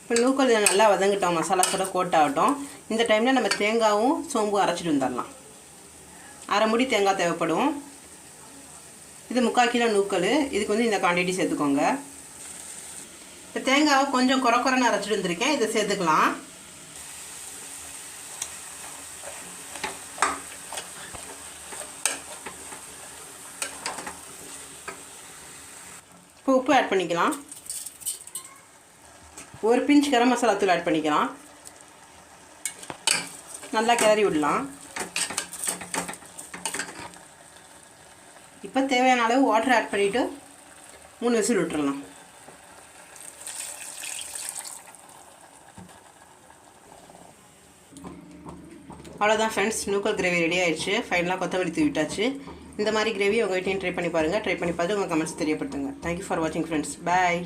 இப்போ நூக்கல் நல்லா வதங்கிட்டோம், மசாலாஸோட கோட் ஆகட்டும். இந்த டைமில் நம்ம தேங்காயும் சோம்பும் அரைச்சிட்டு வந்துடலாம். அரை முடி தேங்காய் தேவைப்படும். இது 3/4 கிலோ நூக்கல். இதுக்கு வந்து இந்த குவான்டிட்டி சேர்த்துக்கோங்க. இப்போ தேங்காவை கொஞ்சம் குறைன்னு அரைச்சிட்டு வந்திருக்கேன். இதை சேர்த்துக்கலாம். இப்போ உப்பு ஆட் பண்ணிக்கலாம். ஒரு பிஞ்ச் கரம் மசாலா தூள் ஆட் பண்ணிக்கலாம். நல்லா கிளறி விடலாம். இப்போ தேவையான அளவு வாட்டர் ஆட் பண்ணிவிட்டு 3 விசில் விட்டுறலாம். அவ்வளோதான் ஃப்ரெண்ட்ஸ், நூக்கல் கிரேவி ரெடி ஆயிடுச்சு. ஃபைனலாக கொத்தமல்லி தூவிட்டாச்சு. இந்த மாதிரி கிரேவி உங்கள் வீட்டையும் ட்ரை பண்ணி பாருங்கள். ட்ரை பண்ணி பார்த்து உங்கள் கமெண்ட்ஸ் தெரியப்படுத்துங்க. தேங்க்யூ ஃபார் வாட்சிங் ஃப்ரெண்ட்ஸ். பாய்.